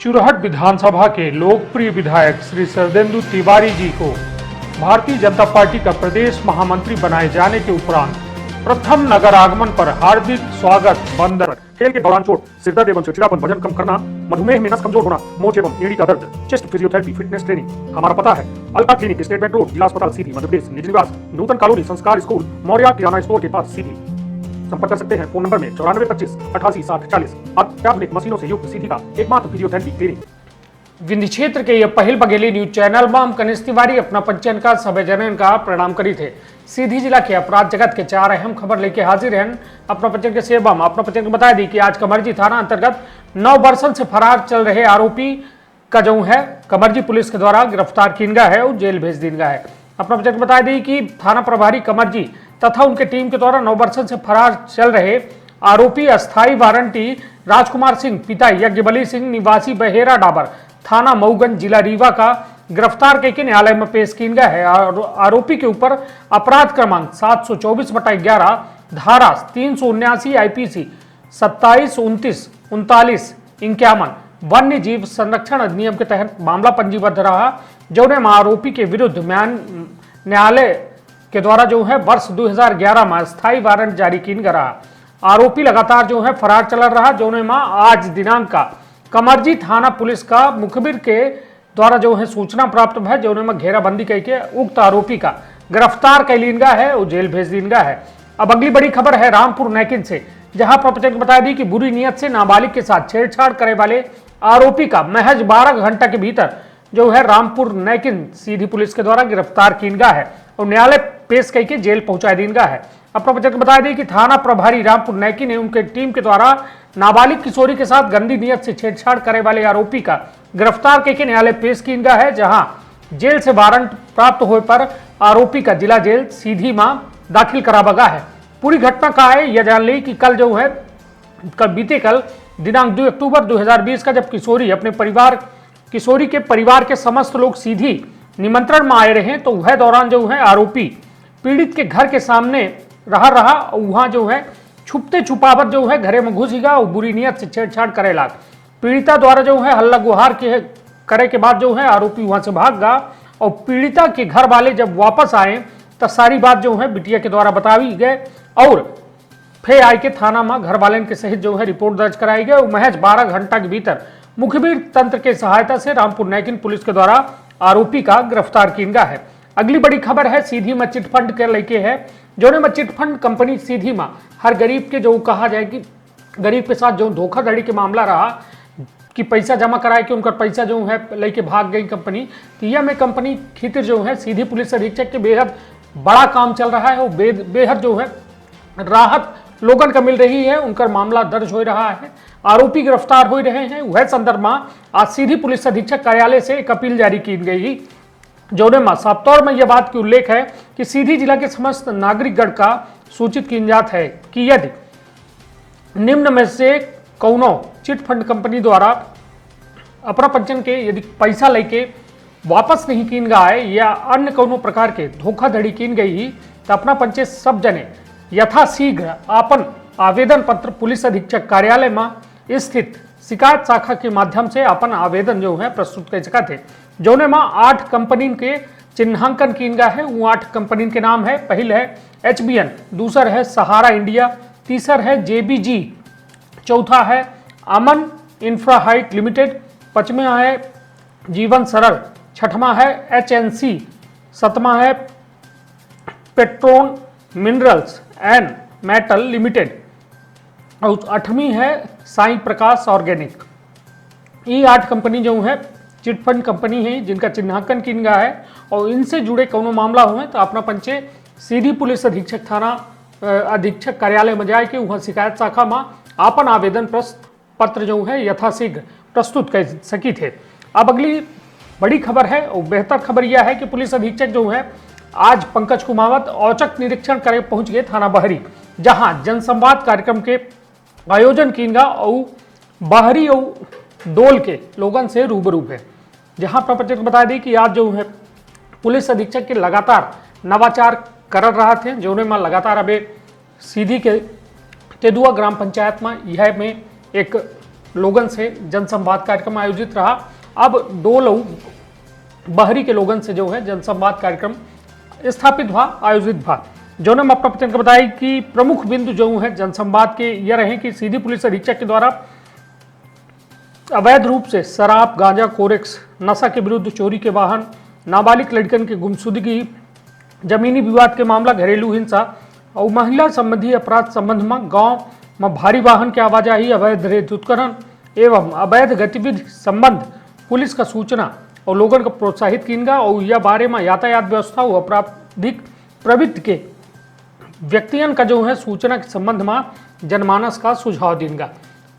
चुरहट विधानसभा के लोकप्रिय विधायक श्री शरदेंदु तिवारी जी को भारतीय जनता पार्टी का प्रदेश महामंत्री बनाए जाने के उपरांत प्रथम नगर आगमन पर हार्दिक स्वागत। बंदर खेल के दौरान चोट, सिरदर्द एवं चिड़चिड़ापन, वजन कम करना, मधुमेह में नस कमजोर होना, मोच एवं एड़ी का दर्द, चेस्ट फिजियोथेरेपी, फिटनेस ट्रेनिंग। हमारा पता है ultra clinic, state bank road, जिला अस्पताल सीधी, मध्य प्रदेश। निज निवास नूतन कॉलोनी, संस्कार स्कूल, मौर्या किराना स्टोर के पास सीधी। संपर्क कर सकते हैं फोन नंबर में 9425 88 60 40। अत्याधुनिक मशीनों से युक्त सीधी का एकमात्र फिजियोथेरेपी क्लिनिक। विंध्य क्षेत्र के यह पहल बघेली न्यूज चैनल में हम कनिष्ठ तिवारी अपना पंचन का सभे जनन का प्रणाम करी थे। सीधी जिला के अपराध जगत के 4 अहम खबर लेके हाजिर हैं अपना पंचन के सेवा में। अपना पंचन को बता दी कि आज कमरजी थाना अंतर्गत 9 वर्षों से फरार चल रहे आरोपी का जो है कमरजी पुलिस के द्वारा गिरफ्तार किया गया है और जेल भेज दिया गया है। अपना पंचन को बता दी कि थाना प्रभारी कमरजी तथा उनके टीम के द्वारा 9 वर्षों से फरार चल रहे आरोपी अस्थायी वारंटी राजकुमार सिंह पिता यज्ञबली सिंह निवासी बहेरा डाबर थाना मऊगंज जिला रीवा का गिरफ्तार करके न्यायालय में पेश किया गया है। आरोपी के ऊपर अपराध क्रमांक 724/11 धारा 379 आईपीसी 27 29 39 51 वन्य जीव संरक्षण अधिनियम के तहत मामला पंजीबद्ध रहा, जो ने आरोपी के विरुद्ध न्यायालय के द्वारा जो है वर्ष 2011 में स्थायी वारंट जारी किया रहा। आरोपी लगातार जो है फरार चल रहा, जो ने आज दिनांक का कमरजी थाना पुलिस का मुखबिर के द्वारा जो है सूचना प्राप्त है, जो ने घेराबंदी करके उक्त आरोपी का गिरफ्तार कर लिया गया है और जेल भेज दिया गया है। अब अगली बड़ी खबर है रामपुर नैकिन से, जहां प्रपंचक बता दी कि बुरी नीयत से नाबालिग के साथ छेड़छाड़ करे वाले आरोपी का महज 12 घंटा के भीतर जो है रामपुर नैकिन सीधी पुलिस के द्वारा गिरफ्तार किया गया है और न्यायालय पेश करके जेल पहुंचा दिया गया है। अपना पंचक बता दी कि थाना प्रभारी रामपुर नैकी ने उनके टीम के द्वारा नाबालिग किशोरी के साथ गंदी नीयत से छेड़छाड़ करे वाले आरोपी का गिरफ्तार करके न्यायालय पेश किया गया है, जहां जेल से वारंट प्राप्त होने पर आरोपी का जिला जेल सीधी में दाखिल करावा गया है। पूरी घटना का है यह जान ली कि कल जो है बीते कल दिनांक 2 अक्टूबर 2020 का जब किशोरी के परिवार के समस्त लोग सीधी निमंत्रण में आए रहे, तो वह दौरान जो है आरोपी पीड़ित के घर के सामने रहा और वहां जो है छुपते छुपावट जो है घरे में घुस गया और बुरी नीयत से छेड़छाड़ करे लाग। पीड़िता द्वारा जो है हल्ला गुहार करे के बाद जो है आरोपी वहां से भाग गया और पीड़िता के घर वाले जब वापस आए तो सारी बात जो है बिटिया के द्वारा बताई गए और फिर आई के थाना में घर वाले के सहित जो है रिपोर्ट दर्ज कराई गई और महज 12 घंटा के भीतर मुखबिर तंत्र के सहायता से रामपुर नैकिन पुलिस के द्वारा आरोपी का गिरफ्तार किया गया है। अगली बड़ी खबर है सीधी में चिटफंड के लेके है, जो ने चिटफंड कंपनी सीधी में हर गरीब के जो कहा जाए कि गरीब के साथ जो धोखाधड़ी के मामला रहा कि पैसा जमा कराए कि उनका पैसा जो है लेके भाग गई कंपनी, तो यह में कंपनी खातिर जो है सीधी पुलिस अधीक्षक के बेहद बड़ा काम चल रहा है और बेहद जो है राहत लोगन का मिल रही है, उनका मामला दर्ज हो रहा है, आरोपी गिरफ्तार हो रहे हैं। वह संदर्भ में आज सीधी पुलिस अधीक्षक कार्यालय से एक अपील जारी की गई, जो ने साफ तौर में यह बात की उल्लेख है कि सीधी जिला के समस्त नागरिकगण का सूचित किया जाता है कि यदि निम्न में से कौनो चिटफंड कंपनी द्वारा अपना पंचन के यदि पैसा लेके वापस नहीं किन गया है या अन्य कौनो प्रकार के धोखाधड़ी किन गई तो अपना पंचे सब जने यथाशीघ्र अपन आवेदन पत्र पुलिस अधीक्षक कार्यालय में स्थित शिकायत शाखा के माध्यम से अपन आवेदन जो है प्रस्तुत कर सकते थे, जो ने 8 कंपनी के चिन्हांकन किया गया है। वो 8 कंपनी के नाम है, पहले है HBN, दूसरा है सहारा इंडिया, तीसरा है JBG, चौथा है अमन इंफ्रा हाइट लिमिटेड, 5वां है जीवन सरल, 6वां है HNC, 7वां है Patreon minerals and metal limited और 8वीं है साई प्रकाश ऑर्गेनिक। ये 8 कंपनी जो है चिटफंड कंपनी है जिनका चिन्हांकन किया गया है और इनसे जुड़े कोनो मामला हुए तो अपना पंचे सीधी पुलिस अधीक्षक थाना अधीक्षक कार्यालय में जाए के वहाँ शिकायत शाखा में अपन आवेदन पत्र जो है यथाशीघ्र प्रस्तुत कर सकी थे। अब अगली बड़ी खबर है और बेहतर खबर यह है कि पुलिस अधीक्षक जो है आज पंकज कुमावत औचक निरीक्षण करे पहुंच गए थाना बहरी, जहां जनसंवाद कार्यक्रम के आयोजन किया और बहरी और डोल के लोगों से रूबरू है। जहां प्रपंच बता दी कि आज जो है पुलिस अधीक्षक के लगातार नवाचार कर रहा थे, जो में लगातार अबे सीधी के तेदुआ ग्राम पंचायत में यह में एक लोगों से जनसंवाद कार्यक्रम आयोजित रहा। अब 2 लोग बहरी के लोगों से जो है जनसंवाद कार्यक्रम स्थापित हुआ, आयोजित हुआ। जो ने अपना प्रतिनिधि को बताया कि प्रमुख बिंदु जो है जनसंवाद के यह रहे कि सीधी पुलिस अधीक्षक के द्वारा अवैध रूप से शराब, गांजा, कोरेक्स, नशा के विरुद्ध, चोरी के वाहन, नाबालिग लड़कन की गुमशुदगी, जमीनी विवाद के मामला, घरेलू हिंसा और महिला संबंधी अपराध संबंध में गांव में भारी वाहन की आवाजाही, अवैध रेत उत्खनन एवं अवैध गतिविधि संबंध पुलिस का सूचना और लोगों को प्रोत्साहित किएगा और यह बारे में यातायात व्यवस्था और आपराधिक प्रवृत्ति के व्यक्तियों का जो है सूचना के संबंध में जनमानस का सुझाव देगा।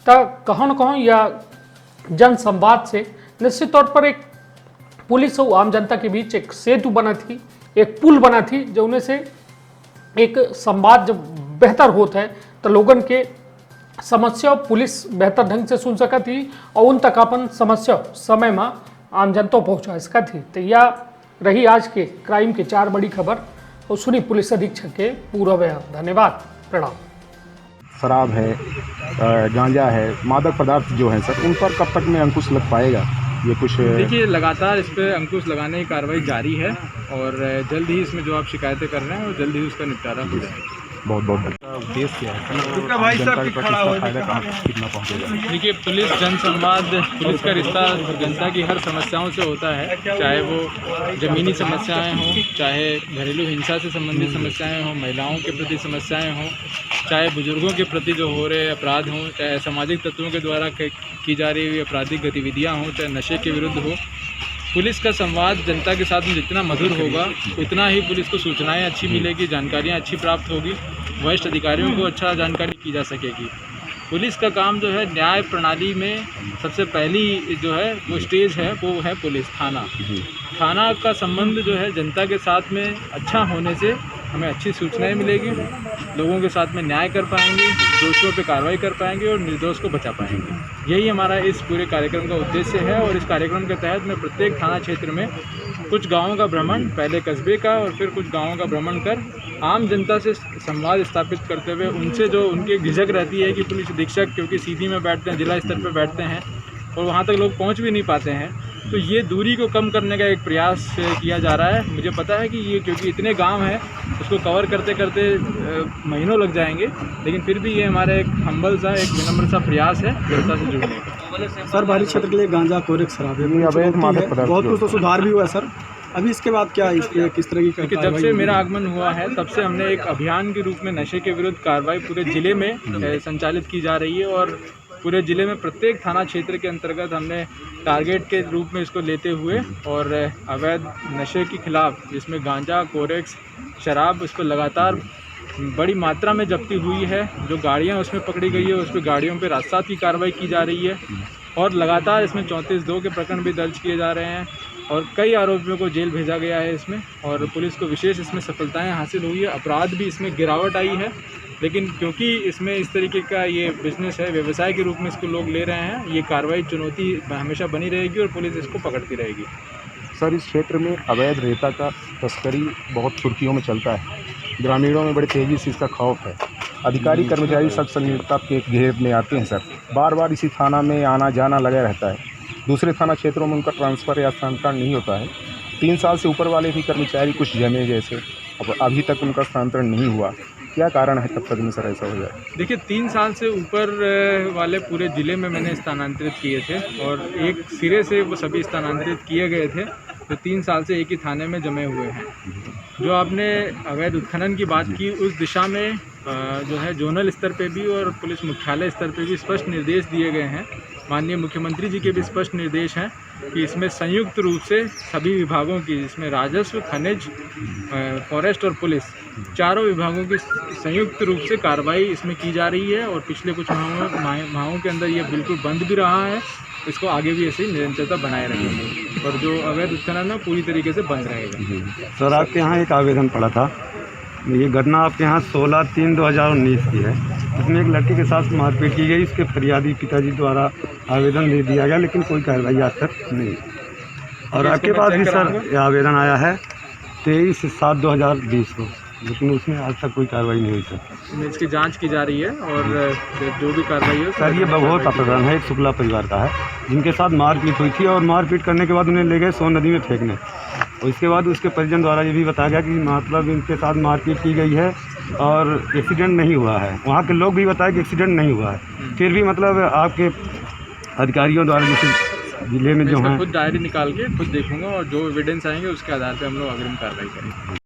तो कहों न कहों यह जनसंवाद से निश्चित तौर पर एक पुलिस और आम जनता के बीच एक सेतु बना थी, एक पुल बना थी, जो उनमें से एक संवाद जब बेहतर होता है तो लोगों के समस्या पुलिस बेहतर ढंग से सुन सका थी और उन तक अपन समस्या समय में आम जनता पहुँचा सका थी। तो यह रही आज के क्राइम के 4 बड़ी खबर और सुनी पुलिस अधीक्षक के पूरा बयान। धन्यवाद, प्रणाम। शराब है, गांजा है, मादक पदार्थ जो है सर, उन पर कब तक में अंकुश लग पाएगा? ये कुछ देखिए, लगातार इस पर अंकुश लगाने की कार्रवाई जारी है और जल्द ही इसमें जो आप शिकायतें कर रहे हैं और जल्द ही उसका निपटारा हो जाएगा। बहुत बहुत उद्देश्य क्या है, जनता के प्रति इसका फायदा कहाँ कितना पहुँचेगा? देखिए, पुलिस जनसंवाद, पुलिस का रिश्ता जनता की हर समस्याओं से होता है, चाहे वो ज़मीनी समस्याएं हों, चाहे घरेलू हिंसा से संबंधित समस्याएं हों, महिलाओं के प्रति समस्याएं हों, चाहे बुजुर्गों के प्रति जो हो रहे अपराध हों, चाहे सामाजिक तत्वों के द्वारा की जा रही हुई आपराधिक गतिविधियाँ हों, चाहे नशे के विरुद्ध हो। पुलिस का संवाद जनता के साथ में जितना मधुर होगा उतना ही पुलिस को सूचनाएं अच्छी मिलेगी, जानकारियां अच्छी प्राप्त होगी, वरिष्ठ अधिकारियों को अच्छा जानकारी की जा सकेगी। पुलिस का काम जो है, न्याय प्रणाली में सबसे पहली जो है वो स्टेज है, वो है पुलिस थाना। थाना का संबंध जो है जनता के साथ में अच्छा होने से हमें अच्छी सूचनाएं मिलेगी, लोगों के साथ में न्याय कर पाएंगे, दोषियों पे कार्रवाई कर पाएंगे और निर्दोष को बचा पाएंगे। यही हमारा इस पूरे कार्यक्रम का उद्देश्य है और इस कार्यक्रम के तहत मैं प्रत्येक थाना क्षेत्र में कुछ गाँवों का भ्रमण, पहले कस्बे का और फिर कुछ गाँवों का भ्रमण कर आम जनता से संवाद स्थापित करते हुए उनसे जो उनकी झिझक रहती है कि पुलिस अधीक्षक क्योंकि सीधी में बैठते हैं, जिला स्तर पर बैठते हैं और वहाँ तक लोग पहुँच भी नहीं पाते हैं, तो ये दूरी को कम करने का एक प्रयास किया जा रहा है। मुझे पता है कि ये क्योंकि इतने गांव हैं उसको कवर करते करते महीनों लग जाएंगे, लेकिन फिर भी ये हमारा एक हम्बल सा, एक विनम्र सा प्रयास है जनता से जुड़ने का। सर, बाहरी क्षेत्र के लिए गांजा, कोरेक्स, शराब अवैध मादक पदार्थ बहुत कुछ तो सुधार भी हुआ है सर। अभी इसके बाद क्या इस पर किस तरह की? जब से मेरा आगमन हुआ है तब से हमने एक अभियान के रूप में नशे के विरुद्ध कार्रवाई पूरे ज़िले में संचालित की जा रही है और पूरे ज़िले में प्रत्येक थाना क्षेत्र के अंतर्गत हमने टारगेट के रूप में इसको लेते हुए और अवैध नशे के खिलाफ, जिसमें गांजा, कोरेक्स, शराब, इस पर लगातार बड़ी मात्रा में जब्ती हुई है। जो गाड़ियां उसमें पकड़ी गई है उस पर गाड़ियों पर राजसात की कार्रवाई की जा रही है और लगातार इसमें 34(2) के प्रकरण भी दर्ज किए जा रहे हैं और कई आरोपियों को जेल भेजा गया है इसमें और पुलिस को विशेष इसमें सफलताएं हासिल हुई है। अपराध भी इसमें गिरावट आई है, लेकिन क्योंकि इसमें इस तरीके का ये बिजनेस है, व्यवसाय के रूप में इसको लोग ले रहे हैं, ये कार्रवाई चुनौती हमेशा बनी रहेगी और पुलिस इसको पकड़ती रहेगी। सर, इस क्षेत्र में अवैध रेता का तस्करी बहुत सुर्खियों में चलता है, ग्रामीणों में बड़ी तेज़ी से इसका खौफ है। अधिकारी कर्मचारी सब संलिप्तता के घेर में आते हैं सर, बार बार इसी थाना में आना जाना लगा रहता है, दूसरे थाना क्षेत्रों में उनका ट्रांसफ़र या स्थानांतरण नहीं होता है। 3 साल से ऊपर वाले भी कर्मचारी कुछ जमे जैसे, अब अभी तक उनका स्थानांतरण नहीं हुआ, क्या कारण है तब तक में सर ऐसा हो जाए? देखिए, 3 साल से ऊपर वाले पूरे ज़िले में मैंने स्थानांतरित किए थे और एक सिरे से वो सभी स्थानांतरित किए गए थे, तो 3 साल से एक ही थाने में जमे हुए हैं। जो आपने अवैध उत्खनन की बात की, उस दिशा में जो है जोनल स्तर पे भी और पुलिस मुख्यालय स्तर पे भी स्पष्ट निर्देश दिए गए हैं। माननीय मुख्यमंत्री जी के भी स्पष्ट निर्देश हैं कि इसमें संयुक्त रूप से सभी विभागों की, जिसमें राजस्व, खनिज, फॉरेस्ट और पुलिस, चारों विभागों की संयुक्त रूप से कार्रवाई इसमें की जा रही है और पिछले कुछ माहों के अंदर ये बिल्कुल बंद भी रहा है। इसको आगे भी ऐसे ही निरंतरता बनाए रखेंगे और जो अवैध उत्खनन है पूरी तरीके से बंद रहेगा। सर, आपके यहाँ एक आवेदन पड़ा था, ये घटना आपके यहाँ 16/3/2019 की है, इसमें एक लड़के के साथ मारपीट की गई, इसके फरियादी पिताजी द्वारा आवेदन दे दिया गया, लेकिन कोई कार्रवाई आज तक नहीं। और आपके पास भी सर ये आवेदन आया है 23/7/2020 को। लेकिन उसमें आज तक कोई कार्रवाई नहीं हुई सर। इसकी जांच की जा रही है और जो भी कार्रवाई हो सर ये बहुत प्रकरण है, एक शुक्ला परिवार का है जिनके साथ मारपीट हुई थी और मारपीट करने के बाद उन्हें ले गए सोन नदी में फेंकने, और इसके बाद उसके परिजन द्वारा ये भी बताया गया कि मतलब इनके साथ मारपीट की गई है और एक्सीडेंट नहीं हुआ है। वहाँ के लोग भी बताए कि एक्सीडेंट नहीं हुआ है, फिर भी मतलब आपके अधिकारियों द्वारा जैसे जिले में जो इसका हैं खुद डायरी निकाल के खुद देखूंगा और जो एविडेंस आएंगे उसके आधार पे हम लोग अग्रिम कार्रवाई करेंगे।